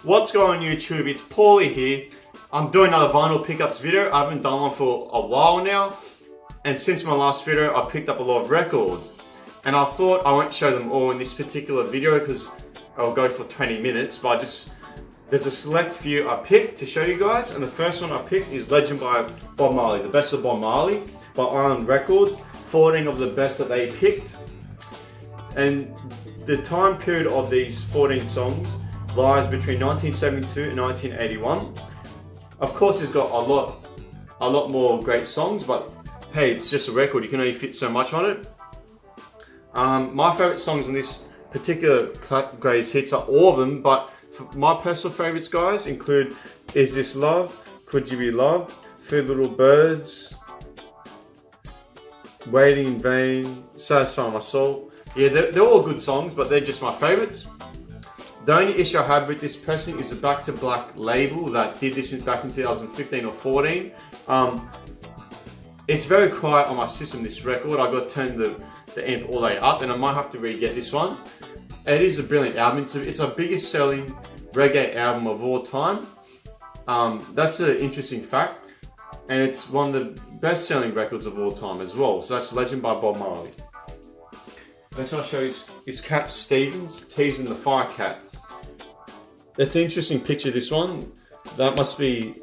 What's going on YouTube? It's Paulie here. I'm doing another vinyl pickups video. I haven't done one for a while now. And since my last video, I picked up a lot of records. And I thought I won't show them all in this particular video because I'll go for 20 minutes. But there's a select few I picked to show you guys. And the first one I picked is Legend by Bob Marley. The Best of Bob Marley by Island Records. 14 of the best that they picked. And the time period of these 14 songs lies between 1972 and 1981. Of course, it's got a lot more great songs, but hey, it's just a record. You can only fit so much on it. My favorite songs on this particular Greatest Hits are all of them, but my personal favorites, guys, include Is This Love, Could You Be Loved, Three Little Birds, Waiting in Vain, Satisfy My Soul. Yeah, they're all good songs, but they're just my favorites. The only issue I have with this pressing is the Back to Black label that did this back in 2015 or 14. It's very quiet on my system, this record. I got to turn the amp all the way up, and I might have to re-get this one. It is a brilliant album. It's our biggest selling reggae album of all time. That's an interesting fact. And it's one of the best selling records of all time as well. So that's Legend by Bob Marley. Next one I'll show you is Cat Stevens, Teasing the Fire Cat. It's an interesting picture, this one. That must be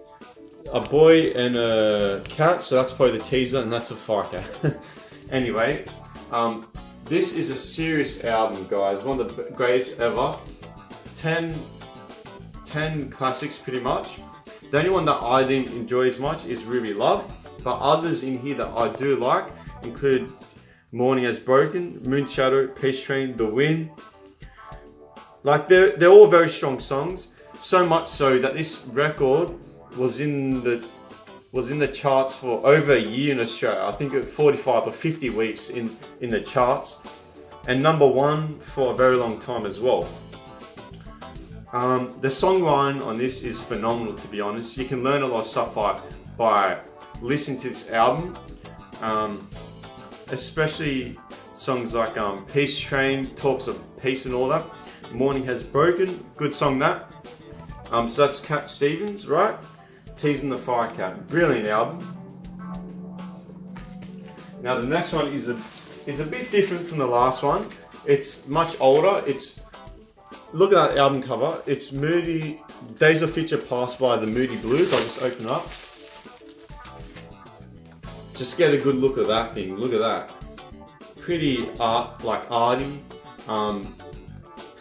a boy and a cat, so that's probably the teaser, and that's a fire cat. Anyway, this is a serious album, guys. One of the greatest ever. 10 classics, pretty much. The only one that I didn't enjoy as much is Ruby Love, but others in here that I do like include Morning Has Broken, Moonshadow, Peace Train, The Wind. Like they're all very strong songs, so much so that this record was in the charts for over a year in Australia. I think 45 or 50 weeks in the charts, and #1 for a very long time as well. The songline on this is phenomenal, to be honest. You can learn a lot of stuff by listening to this album, especially songs like Peace Train, talks of peace and all that. Morning Has Broken, good song that. So that's Cat Stevens, right? Teasing the Fire Cat, brilliant album. Now the next one is a bit different from the last one. It's much older. Look at that album cover. It's Moody, Days of Future Past by the Moody Blues. I'll just open it up. Just get a good look at that thing. Look at that. Pretty arty.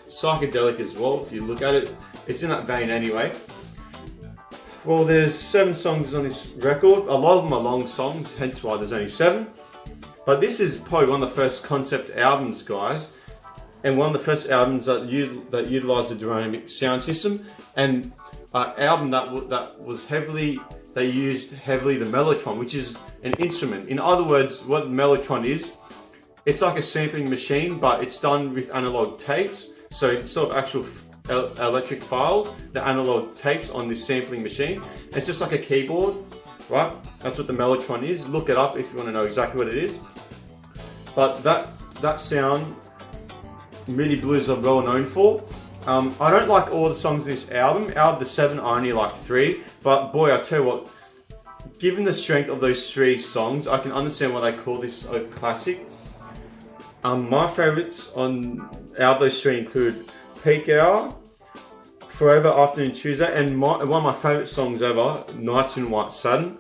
Psychedelic as well, if you look at it. It's in that vein anyway. Well, there's 7 songs on this record. A lot of them are long songs, hence why there's only 7. But this is probably one of the first concept albums, guys. And one of the first albums that utilized the dynamic sound system. And an album that used heavily the mellotron, which is an instrument. In other words, what the mellotron is, it's like a sampling machine, but it's done with analog tapes. So it's sort of actual electric files, the analog tapes on this sampling machine. It's just like a keyboard, right? That's what the mellotron is. Look it up if you want to know exactly what it is. But that sound, Moody Blues are well known for. I don't like all the songs in this album. Out of the 7, I only like 3. But boy, I tell you what, given the strength of those 3 songs, I can understand why they call this a classic. My favourites out of those 3 include Peak Hour, Forever Afternoon Tuesday, and one of my favourite songs ever, Nights in White Satin.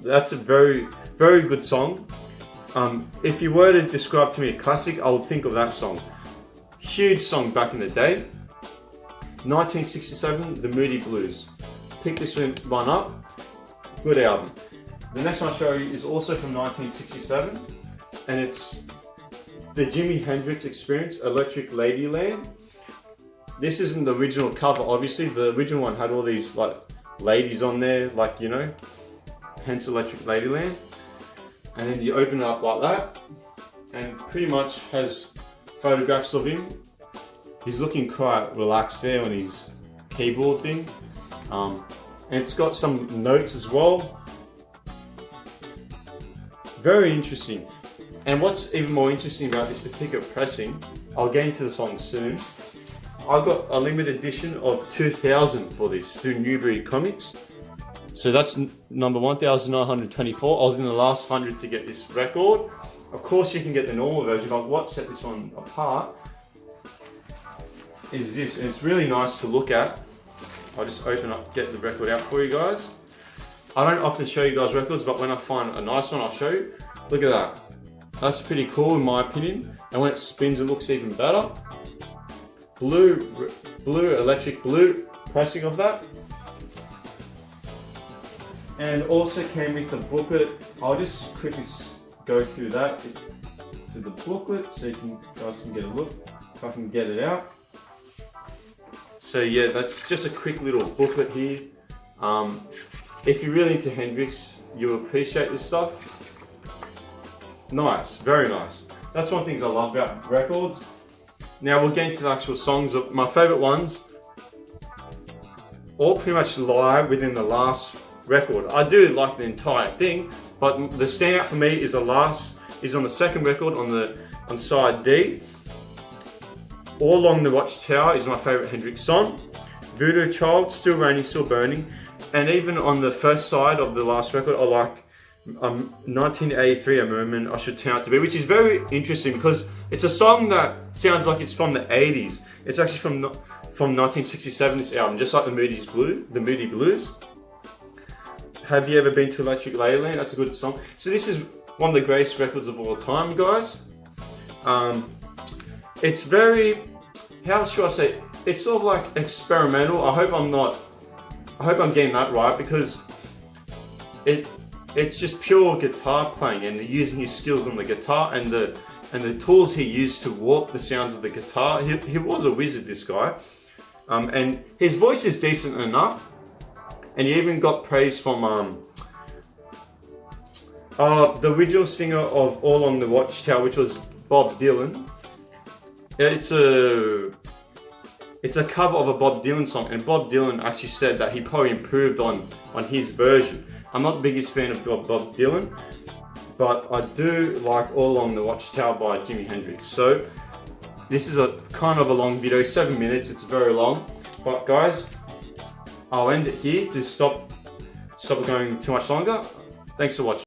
That's a very, very good song. If you were to describe to me a classic, I would think of that song. Huge song back in the day. 1967, The Moody Blues. Pick this one up. Good album. The next one I'll show you is also from 1967, and it's the Jimi Hendrix Experience, Electric Ladyland. This isn't the original cover, obviously. The original one had all these like ladies on there, like, you know, hence Electric Ladyland. And then you open it up like that, and pretty much has photographs of him. He's looking quite relaxed there on his keyboard thing. And it's got some notes as well. Very interesting. And what's even more interesting about this particular pressing, I'll get into the song soon. I got a limited edition of 2000 for this through Newbury Comics. So that's number 1924. I was in the last 100 to get this record. Of course you can get the normal version, but what set this one apart is this, and it's really nice to look at. I'll just get the record out for you guys. I don't often show you guys records, but when I find a nice one, I'll show you. Look at that. That's pretty cool in my opinion. And when it spins, it looks even better. Electric blue pressing of that. And also came with the booklet. I'll just quickly go through that, through the booklet, so you guys can get a look, if I can get it out. So yeah, that's just a quick little booklet here. If you're really into Hendrix, you'll appreciate this stuff. Nice, very nice. That's one of the things I love about records. Now we'll get into the actual songs. My favourite ones all pretty much lie within the last record. I do like the entire thing, but the standout for me is is on the second record on side D. All Along the Watchtower is my favourite Hendrix song. Voodoo Child, Still Raining, Still Burning. And even on the first side of the last record, I like 1983, A Moment I Should Turn Out To Be, which is very interesting because it's a song that sounds like it's from the 80s. It's actually from 1967, this album, just like the Moody Blues. Have You Ever Been to Electric Ladyland? That's a good song. So this is one of the greatest records of all time, guys. It's very, how should I say, it's sort of like experimental. I hope I'm getting that right, because it's just pure guitar playing and using his skills on the guitar and the tools he used to warp the sounds of the guitar. He was a wizard, this guy. And his voice is decent enough. And he even got praise from the original singer of All Along the Watchtower, which was Bob Dylan. It's a cover of a Bob Dylan song, and Bob Dylan actually said that he probably improved on his version. I'm not the biggest fan of Bob Dylan, but I do like All Along the Watchtower by Jimi Hendrix. So this is a kind of a long video, 7 minutes, it's very long. But guys, I'll end it here to stop it going too much longer. Thanks for watching.